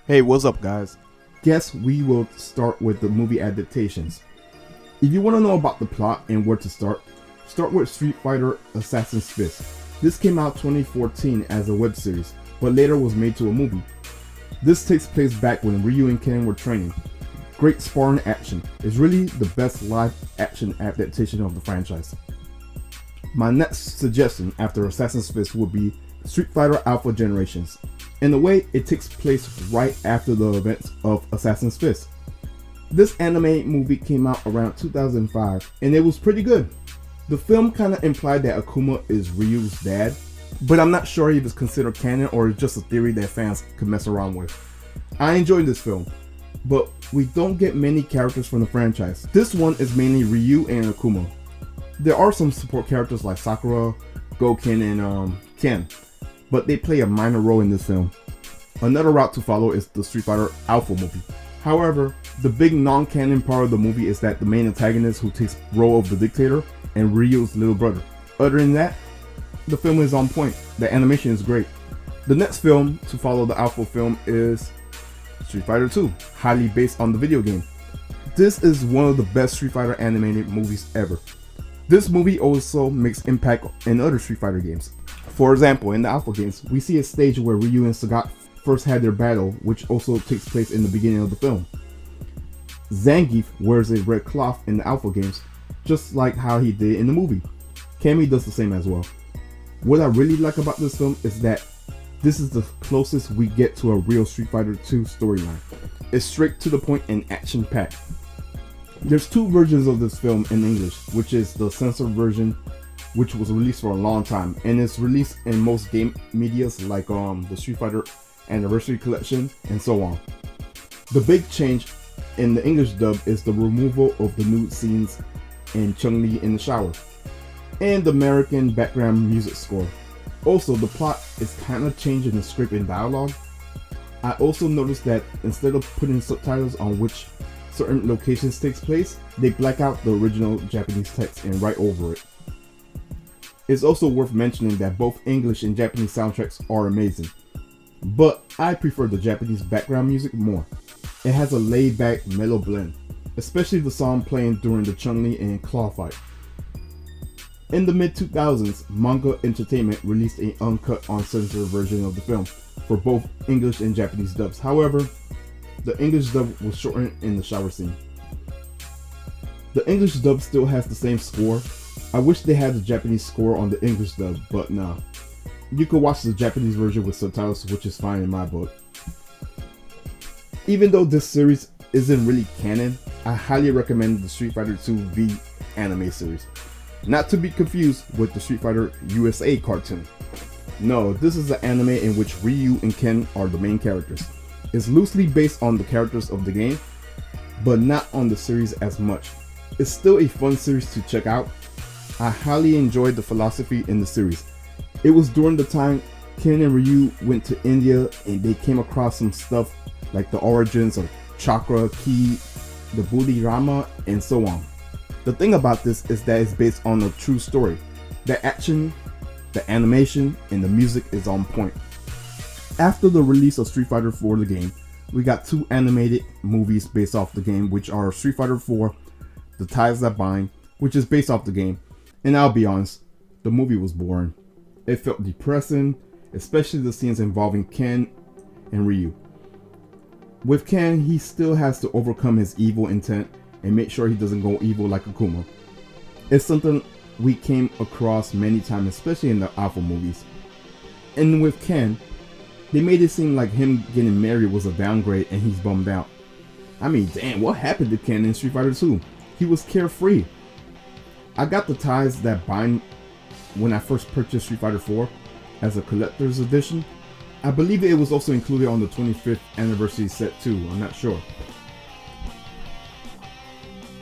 Hey, what's up, guys? Guess we will start with the movie Adaptations. If you want to know about the plot and where to start with Street Fighter Assassin's Fist. This came out 2014 as a web series, but later was made to a movie. This takes place back when Ryu and Ken were training. Great sparring action. It's really the best live action adaptation of the franchise. My next suggestion after Assassin's Fist would be Street Fighter Alpha Generations. In a way, it takes place right after the events of Assassin's Fist. This anime movie came out around 2005 and it was pretty good. The film kinda implied that Akuma is Ryu's dad, but I'm not sure if it's considered canon or it's just a theory that fans could mess around with. I enjoyed this film, but we don't get many characters from the franchise. This one is mainly Ryu and Akuma. There are some support characters like Sakura, Gouken, and Ken, but they play a minor role in this film. Another route to follow is the Street Fighter Alpha movie. However, the big non-canon part of the movie is that the main antagonist who takes role of the dictator and Ryu's little brother. Other than that, the film is on point. The animation is great. The next film to follow the Alpha film is Street Fighter 2, highly based on the video game. This is one of the best Street Fighter animated movies ever. This movie also makes impact in other Street Fighter games. For example, in the Alpha games, we see a stage where Ryu and Sagat first had their battle, which also takes place in the beginning of the film. Zangief wears a red cloth in the Alpha games, just like how he did in the movie. Cammy does the same as well. What I really like about this film is that this is the closest we get to a real Street Fighter 2 storyline. It's straight to the point and action-packed. There's two versions of this film in English, which is the censored version, which was released for a long time, and it's released in most game medias like the Street Fighter Anniversary Collection and so on. The big change in the English dub is the removal of the nude scenes and Chun-Li in the shower, and the American background music score. Also, the plot is kind of changing the script and dialogue. I also noticed that instead of putting subtitles on which certain locations takes place, they black out the original Japanese text and write over it. It's also worth mentioning that both English and Japanese soundtracks are amazing, but I prefer the Japanese background music more. It has a laid-back mellow blend, especially the song playing during the Chun-Li and Claw fight. In the mid-2000s, Manga Entertainment released an uncut uncensored version of the film for both English and Japanese dubs. However, the English dub was shortened in the shower scene. The English dub still has the same score. I wish they had the Japanese score on the English dub, but nah. You could watch the Japanese version with subtitles, which is fine in my book. Even though this series isn't really canon, I highly recommend the Street Fighter 2 V anime series. Not to be confused with the Street Fighter USA cartoon. No, this is an anime in which Ryu and Ken are the main characters. It's loosely based on the characters of the game, but not on the series as much. It's still a fun series to check out. I highly enjoyed the philosophy in the series. It was during the time Ken and Ryu went to India and they came across some stuff like the origins of chakra, ki, the Bodhirama, and so on. The thing about this is that it's based on a true story. The action, the animation, and the music is on point. After the release of Street Fighter 4 the game, we got two animated movies based off the game, which are Street Fighter 4, The Ties That Bind, which is based off the game. And I'll be honest, the movie was boring. It felt depressing, especially the scenes involving Ken and Ryu. With Ken, he still has to overcome his evil intent and make sure he doesn't go evil like Akuma. It's something we came across many times, especially in the Alpha movies. And with Ken, they made it seem like him getting married was a downgrade and he's bummed out. I mean, damn, what happened to Ken in Street Fighter 2? He was carefree. I got the Ties That Bind when I first purchased Street Fighter 4 as a collector's edition. I believe it was also included on the 25th anniversary set too, I'm not sure.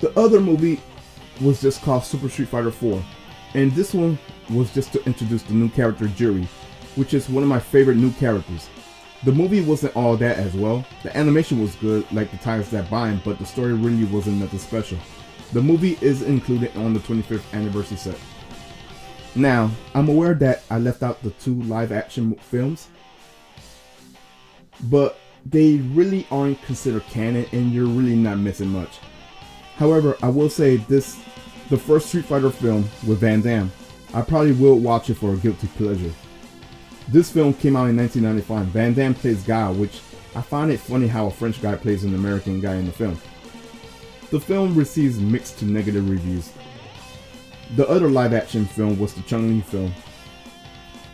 The other movie was just called Super Street Fighter 4, and this one was just to introduce the new character Juri, which is one of my favorite new characters. The movie wasn't all that as well. The animation was good, like the Ties That Bind, but the story really wasn't nothing special. The movie is included on the 25th anniversary set. Now, I'm aware that I left out the two live action films, but they really aren't considered canon, and you're really not missing much. However, I will say this, the first Street Fighter film with Van Damme, I probably will watch it for a guilty pleasure. This film came out in 1995. Van Damme plays Guile, which I find it funny how a French guy plays an American guy in the film. The film receives mixed to negative reviews. The other live action film was the Chun-Li film.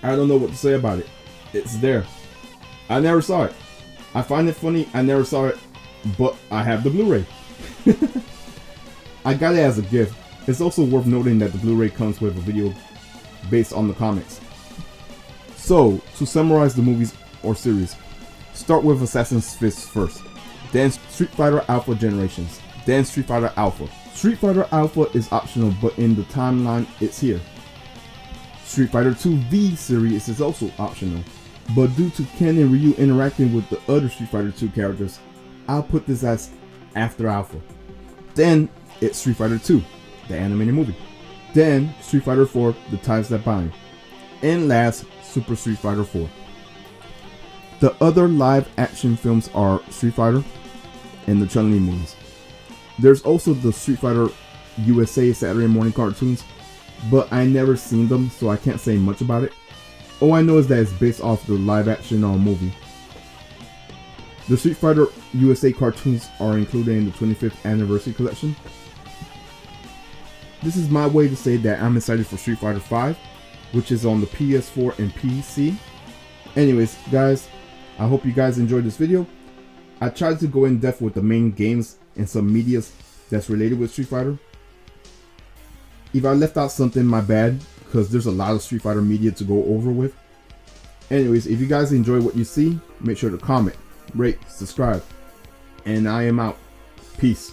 I don't know what to say about it. It's there. I never saw it. I find it funny, I never saw it, but I have the Blu-ray. I got it as a gift. It's also worth noting that the Blu-ray comes with a video based on the comics. So, to summarize the movies or series, start with Assassin's Fist first, then Street Fighter Alpha Generations, then Street Fighter Alpha. Street Fighter Alpha is optional, but in the timeline it's here. Street Fighter 2 V series is also optional, but due to Ken and Ryu interacting with the other Street Fighter 2 characters, I'll put this as after Alpha. Then it's Street Fighter 2, the animated movie. Then Street Fighter 4, The Ties That Bind. And last, Super Street Fighter 4. The other live action films are Street Fighter and the Chun-Li movies. There's also the Street Fighter USA Saturday morning cartoons, but I never seen them, so I can't say much about it. All I know is that it's based off the live action movie. The Street Fighter USA cartoons are included in the 25th anniversary collection. This is my way to say that I'm excited for Street Fighter 5, which is on the PS4 and PC. Anyways, guys, I hope you guys enjoyed this video. I tried to go in depth with the main games and some medias that's related with Street Fighter. If I left out something, my bad, because there's a lot of Street Fighter media to go over with. Anyways, if you guys enjoy what you see, make sure to comment, rate, subscribe, and I am out. Peace.